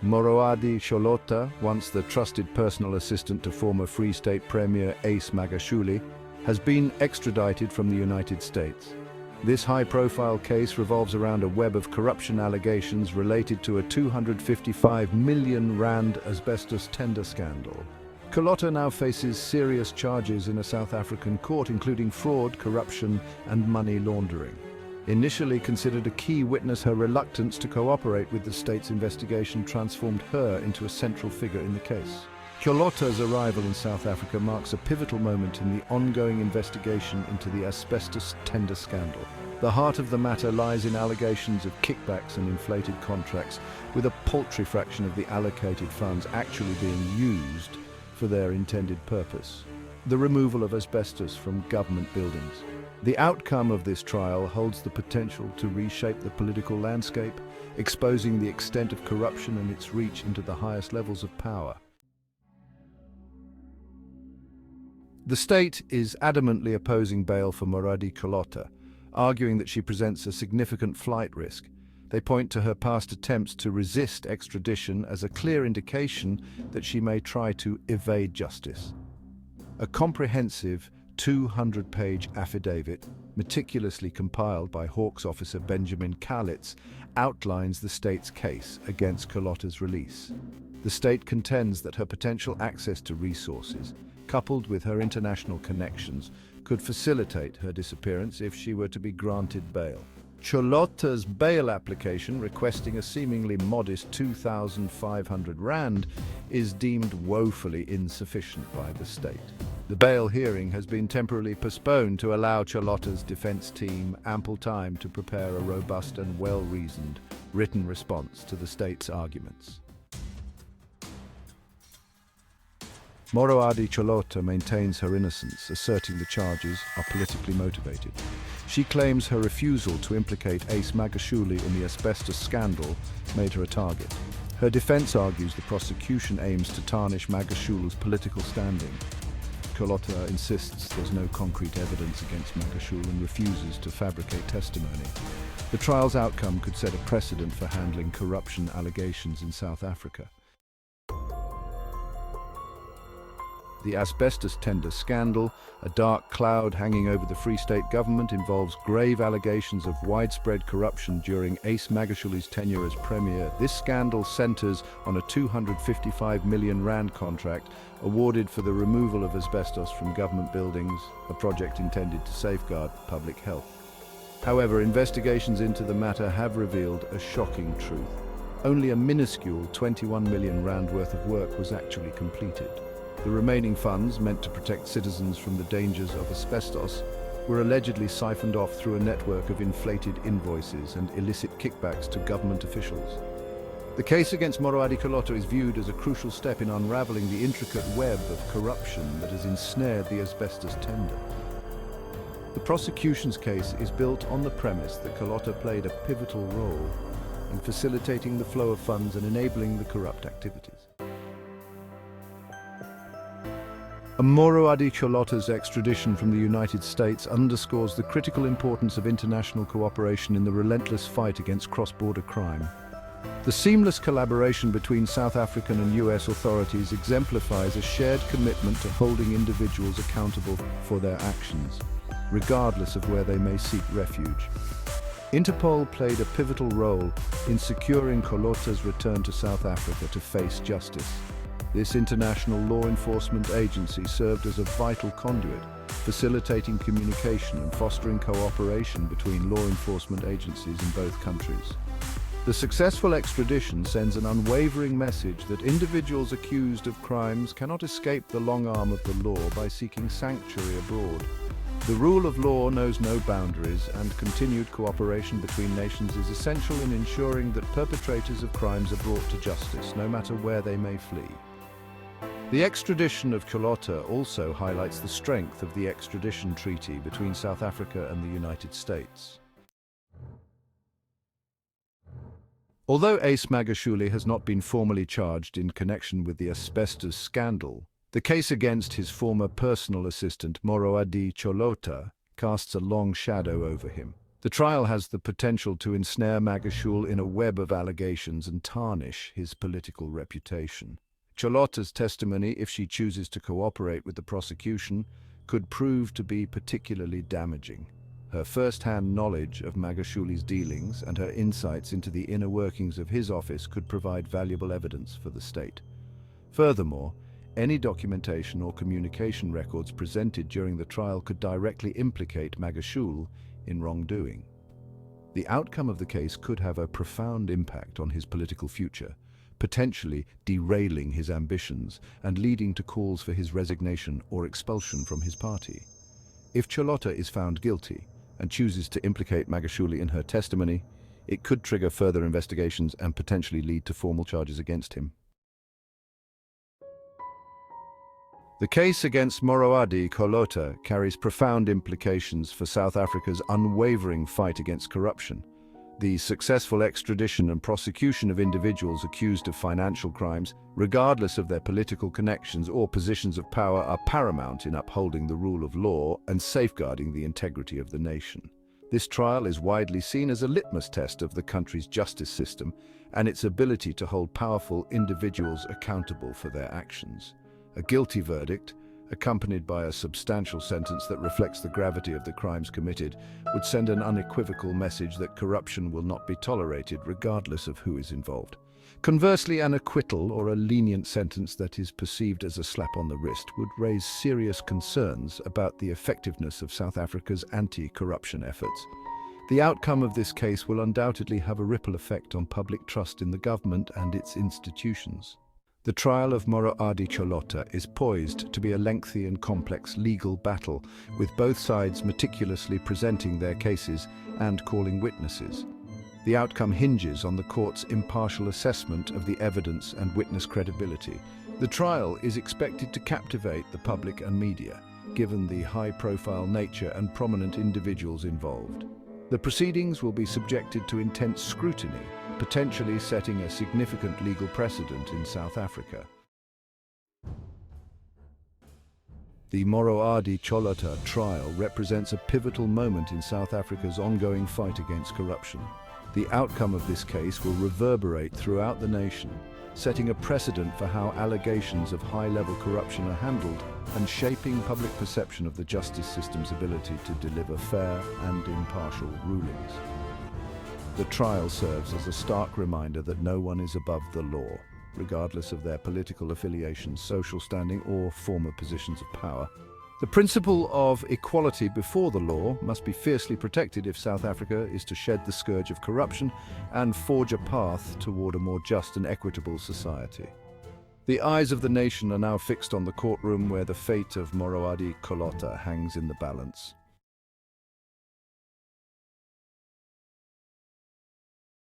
Moroadi Cholota, once the trusted personal assistant to former Free State Premier Ace Magashule, has been extradited from the United States. This high-profile case revolves around a web of corruption allegations related to a 255 million rand asbestos tender scandal. Cholota now faces serious charges in a South African court, including fraud, corruption, and money laundering. Initially considered a key witness, her reluctance to cooperate with the state's investigation transformed her into a central figure in the case. Cholota's arrival in South Africa marks a pivotal moment in the ongoing investigation into the asbestos tender scandal. The heart of the matter lies in allegations of kickbacks and inflated contracts, with a paltry fraction of the allocated funds actually being used for their intended purpose: the removal of asbestos from government buildings. The outcome of this trial holds the potential to reshape the political landscape, exposing the extent of corruption and its reach into the highest levels of power. The state is adamantly opposing bail for Moroadi Cholota, arguing that she presents a significant flight risk. They point to her past attempts to resist extradition as a clear indication that she may try to evade justice. A comprehensive 200-page affidavit, meticulously compiled by Hawks officer Benjamin Calitz, outlines the state's case against Cholota's release. The state contends that her potential access to resources, coupled with her international connections, could facilitate her disappearance if she were to be granted bail. Cholota's bail application, requesting a seemingly modest 2,500 rand, is deemed woefully insufficient by the state. The bail hearing has been temporarily postponed to allow Cholota's defense team ample time to prepare a robust and well-reasoned written response to the state's arguments. Moroadi Cholota maintains her innocence, asserting the charges are politically motivated. She claims her refusal to implicate Ace Magashule in the asbestos scandal made her a target. Her defense argues the prosecution aims to tarnish Magashule's political standing. Cholota insists there's no concrete evidence against Magashule and refuses to fabricate testimony. The trial's outcome could set a precedent for handling corruption allegations in South Africa. The asbestos tender scandal, a dark cloud hanging over the Free State government, involves grave allegations of widespread corruption during Ace Magashule's tenure as Premier. This scandal centers on a 255 million rand contract awarded for the removal of asbestos from government buildings, a project intended to safeguard public health. However, investigations into the matter have revealed a shocking truth. Only a minuscule 21 million rand worth of work was actually completed. The remaining funds, meant to protect citizens from the dangers of asbestos, were allegedly siphoned off through a network of inflated invoices and illicit kickbacks to government officials. The case against Moroadi Cholota is viewed as a crucial step in unraveling the intricate web of corruption that has ensnared the asbestos tender. The prosecution's case is built on the premise that Cholota played a pivotal role in facilitating the flow of funds and enabling the corrupt activities. Moroadi Cholota's extradition from the United States underscores the critical importance of international cooperation in the relentless fight against cross-border crime. The seamless collaboration between South African and US authorities exemplifies a shared commitment to holding individuals accountable for their actions, regardless of where they may seek refuge. Interpol played a pivotal role in securing Cholota's return to South Africa to face justice. This international law enforcement agency served as a vital conduit, facilitating communication and fostering cooperation between law enforcement agencies in both countries. The successful extradition sends an unwavering message that individuals accused of crimes cannot escape the long arm of the law by seeking sanctuary abroad. The rule of law knows no boundaries, and continued cooperation between nations is essential in ensuring that perpetrators of crimes are brought to justice, no matter where they may flee. The extradition of Cholota also highlights the strength of the extradition treaty between South Africa and the United States. Although Ace Magashule has not been formally charged in connection with the asbestos scandal, the case against his former personal assistant Moroadi Cholota casts a long shadow over him. The trial has the potential to ensnare Magashule in a web of allegations and tarnish his political reputation. Cholota's testimony, if she chooses to cooperate with the prosecution, could prove to be particularly damaging. Her first-hand knowledge of Magashule's dealings and her insights into the inner workings of his office could provide valuable evidence for the state. Furthermore, any documentation or communication records presented during the trial could directly implicate Magashule in wrongdoing. The outcome of the case could have a profound impact on his political future, potentially derailing his ambitions and leading to calls for his resignation or expulsion from his party. If Cholota is found guilty and chooses to implicate Magashule in her testimony, it could trigger further investigations and potentially lead to formal charges against him. The case against Moroadi Cholota carries profound implications for South Africa's unwavering fight against corruption. The successful extradition and prosecution of individuals accused of financial crimes, regardless of their political connections or positions of power, are paramount in upholding the rule of law and safeguarding the integrity of the nation. This trial is widely seen as a litmus test of the country's justice system and its ability to hold powerful individuals accountable for their actions. A guilty verdict, accompanied by a substantial sentence that reflects the gravity of the crimes committed, would send an unequivocal message that corruption will not be tolerated regardless of who is involved. Conversely, an acquittal or a lenient sentence that is perceived as a slap on the wrist would raise serious concerns about the effectiveness of South Africa's anti-corruption efforts. The outcome of this case will undoubtedly have a ripple effect on public trust in the government and its institutions. The trial of Moroadi Cholota is poised to be a lengthy and complex legal battle, with both sides meticulously presenting their cases and calling witnesses. The outcome hinges on the court's impartial assessment of the evidence and witness credibility. The trial is expected to captivate the public and media, given the high-profile nature and prominent individuals involved. The proceedings will be subjected to intense scrutiny, potentially setting a significant legal precedent in South Africa. The Moroadi Cholota trial represents a pivotal moment in South Africa's ongoing fight against corruption. The outcome of this case will reverberate throughout the nation, setting a precedent for how allegations of high-level corruption are handled and shaping public perception of the justice system's ability to deliver fair and impartial rulings. The trial serves as a stark reminder that no one is above the law, regardless of their political affiliation, social standing, or former positions of power. The principle of equality before the law must be fiercely protected if South Africa is to shed the scourge of corruption and forge a path toward a more just and equitable society. The eyes of the nation are now fixed on the courtroom where the fate of Moroadi Cholota hangs in the balance.